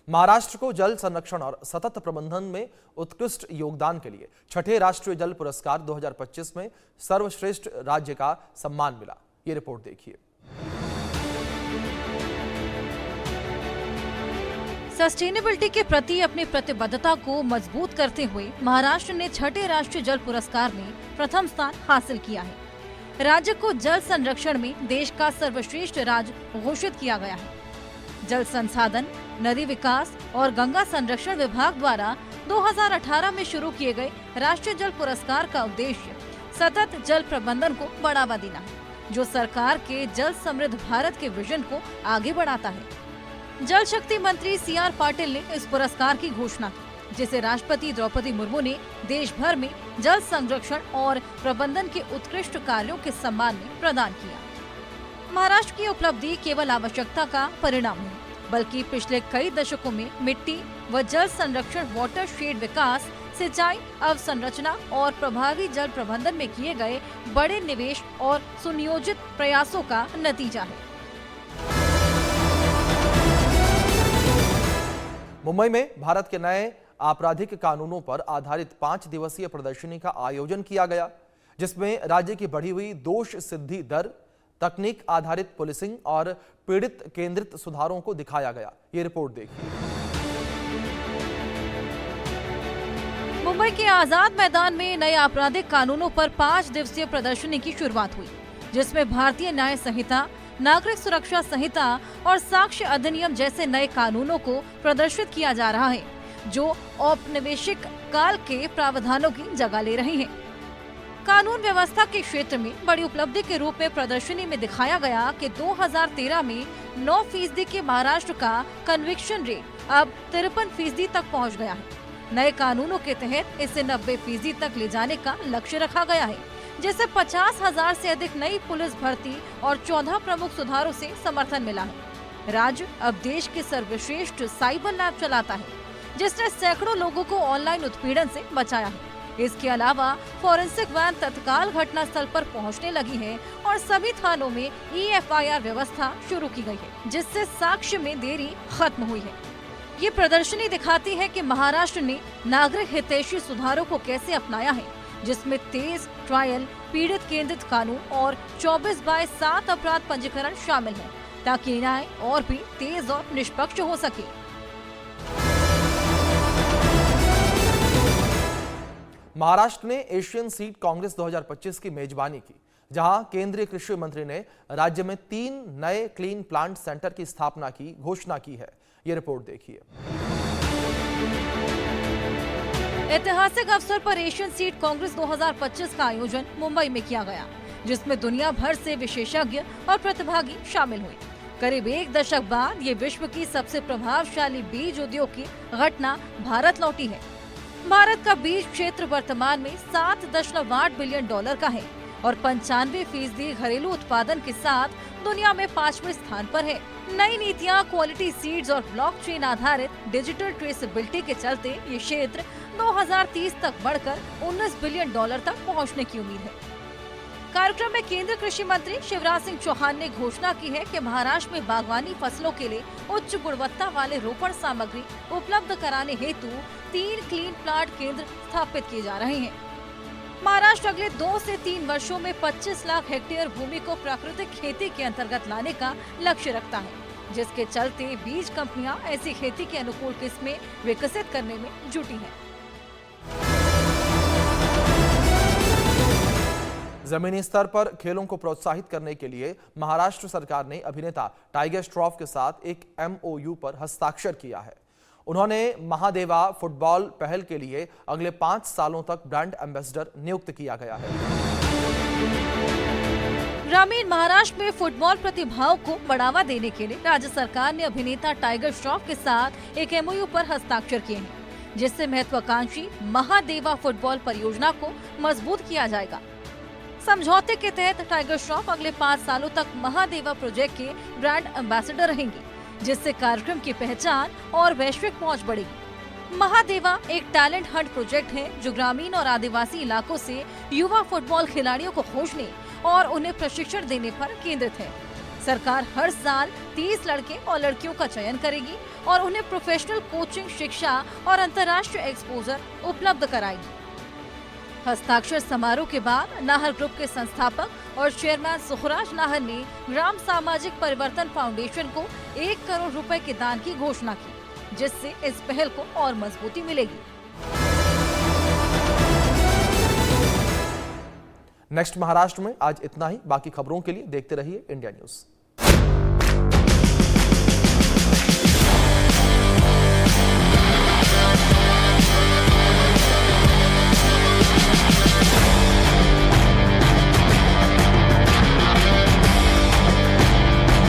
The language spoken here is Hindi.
महाराष्ट्र को जल संरक्षण और सतत प्रबंधन में उत्कृष्ट योगदान के लिए छठे राष्ट्रीय जल पुरस्कार 2025 में सर्वश्रेष्ठ राज्य का सम्मान मिला। ये रिपोर्ट देखिए। सस्टेनेबिलिटी के प्रति अपनी प्रतिबद्धता को मजबूत करते हुए महाराष्ट्र ने छठे राष्ट्रीय जल पुरस्कार में प्रथम स्थान हासिल किया है। राज्य को जल संरक्षण में देश का सर्वश्रेष्ठ राज्य घोषित किया गया है। जल संसाधन, नदी विकास और गंगा संरक्षण विभाग द्वारा 2018 में शुरू किए गए राष्ट्रीय जल पुरस्कार का उद्देश्य सतत जल प्रबंधन को बढ़ावा देना है, जो सरकार के जल समृद्ध भारत के विजन को आगे बढ़ाता है। जल शक्ति मंत्री CR पाटिल ने इस पुरस्कार की घोषणा की, जिसे राष्ट्रपति द्रौपदी मुर्मू ने देश भर में जल संरक्षण और प्रबंधन के उत्कृष्ट कार्यों के सम्मान में प्रदान किया। महाराष्ट्र की उपलब्धि केवल आवश्यकता का परिणाम नहीं, बल्कि पिछले कई दशकों में मिट्टी व जल संरक्षण, वाटरशेड विकास, सिंचाई अवसंरचना और प्रभावी जल प्रबंधन में किए गए बड़े निवेश और सुनियोजित प्रयासों का नतीजा है। मुंबई में भारत के नए आपराधिक कानूनों पर आधारित 5 दिवसीय प्रदर्शनी का आयोजन किया गया, जिसमें राज्य की बढ़ी हुई दोष सिद्धि दर, तकनीक आधारित पुलिसिंग और पीड़ित केंद्रित सुधारों को दिखाया गया। ये रिपोर्ट देखिए। मुंबई के आजाद मैदान में नए आपराधिक कानूनों पर 5 दिवसीय प्रदर्शनी की शुरुआत हुई, जिसमें भारतीय न्याय संहिता, नागरिक सुरक्षा संहिता और साक्ष्य अधिनियम जैसे नए कानूनों को प्रदर्शित किया जा रहा है, जो औपनिवेशिक काल के प्रावधानों की जगह ले रही हैं। कानून व्यवस्था के क्षेत्र में बड़ी उपलब्धि के रूप में प्रदर्शनी में दिखाया गया कि 2013 में 9% के महाराष्ट्र का कन्विक्शन रेट अब 53% तक पहुंच गया है। नए कानूनों के तहत इसे 90% तक ले जाने का लक्ष्य रखा गया है, जिससे 50,000 से अधिक नई पुलिस भर्ती और 14 प्रमुख सुधारों से समर्थन मिला है। राज्य अब देश के सर्वश्रेष्ठ साइबर लैब चलाता है, जिसने सैकड़ों लोगों को ऑनलाइन उत्पीड़न से बचाया है। इसके अलावा फॉरेंसिक वैन तत्काल घटनास्थल पर पहुंचने लगी है और सभी थानों में EFIR व्यवस्था शुरू की गई है, जिससे साक्ष्य में देरी खत्म हुई है। ये प्रदर्शनी दिखाती है कि महाराष्ट्र ने नागरिक हितैषी सुधारों को कैसे अपनाया है, जिसमें तेज ट्रायल, पीड़ित केंद्रित कानून और 24/7 अपराध पंजीकरण शामिल है, ताकि न्याय और भी तेज और निष्पक्ष हो सके। महाराष्ट्र ने एशियन सीड कांग्रेस 2025 की मेजबानी की, जहां केंद्रीय कृषि मंत्री ने राज्य में 3 नए क्लीन प्लांट सेंटर की स्थापना की घोषणा की है। ये रिपोर्ट देखिए। ऐतिहासिक अवसर पर एशियन सीड कांग्रेस 2025 का आयोजन मुंबई में किया गया, जिसमें दुनिया भर से विशेषज्ञ और प्रतिभागी शामिल हुए। करीब 1 दशक बाद ये विश्व की सबसे प्रभावशाली बीज उद्योग की घटना भारत लौटी है। भारत का बीज क्षेत्र वर्तमान में $7.8 बिलियन का है और 95% घरेलू उत्पादन के साथ दुनिया में 5वें स्थान पर है। नई नीतियां, क्वालिटी सीड्स और ब्लॉकचेन आधारित डिजिटल ट्रेसेबिलिटी के चलते ये क्षेत्र 2030 तक बढ़कर $19 बिलियन तक पहुंचने की उम्मीद है। कार्यक्रम में केंद्रीय कृषि मंत्री शिवराज सिंह चौहान ने घोषणा की है कि महाराष्ट्र में बागवानी फसलों के लिए उच्च गुणवत्ता वाले रोपण सामग्री उपलब्ध कराने हेतु 3 क्लीन प्लांट केंद्र स्थापित किए जा रहे हैं। महाराष्ट्र अगले 2 से 3 वर्षों में 25 लाख हेक्टेयर भूमि को प्राकृतिक खेती के अंतर्गत लाने का लक्ष्य रखता है, जिसके चलते बीज कंपनियां ऐसी खेती के अनुकूल किस्में विकसित करने में जुटी हैं। जमीनी स्तर पर खेलों को प्रोत्साहित करने के लिए महाराष्ट्र सरकार ने अभिनेता टाइगर श्रॉफ के साथ एक MOU पर हस्ताक्षर किया है। उन्होंने महादेवा फुटबॉल पहल के लिए अगले 5 सालों तक ब्रांड एम्बेसडर नियुक्त किया गया है। ग्रामीण महाराष्ट्र में फुटबॉल प्रतिभाओं को बढ़ावा देने के लिए राज्य सरकार ने अभिनेता टाइगर श्रॉफ के साथ एक MOU पर हस्ताक्षर किए हैं, जिससे महत्वाकांक्षी महादेवा फुटबॉल परियोजना को मजबूत किया जाएगा। समझौते के तहत टाइगर श्रॉफ अगले 5 सालों तक महादेवा प्रोजेक्ट के ब्रांड एम्बेसडर रहेंगे, जिससे कार्यक्रम की पहचान और वैश्विक पहुंच बढ़ेगी। महादेवा एक टैलेंट हंट प्रोजेक्ट है, जो ग्रामीण और आदिवासी इलाकों से युवा फुटबॉल खिलाड़ियों को खोजने और उन्हें प्रशिक्षण देने पर केंद्रित है। सरकार हर साल 30 लड़के और लड़कियों का चयन करेगी और उन्हें प्रोफेशनल कोचिंग, शिक्षा और अंतर्राष्ट्रीय एक्सपोजर उपलब्ध कराएगी। हस्ताक्षर समारोह के बाद नाहर ग्रुप के संस्थापक और चेयरमैन सुखराज नाहर ने ग्राम सामाजिक परिवर्तन फाउंडेशन को 1 करोड़ रुपए के दान की घोषणा की, जिससे इस पहल को और मजबूती मिलेगी। नेक्स्ट महाराष्ट्र में आज इतना ही। बाकी खबरों के लिए देखते रहिए इंडिया न्यूज।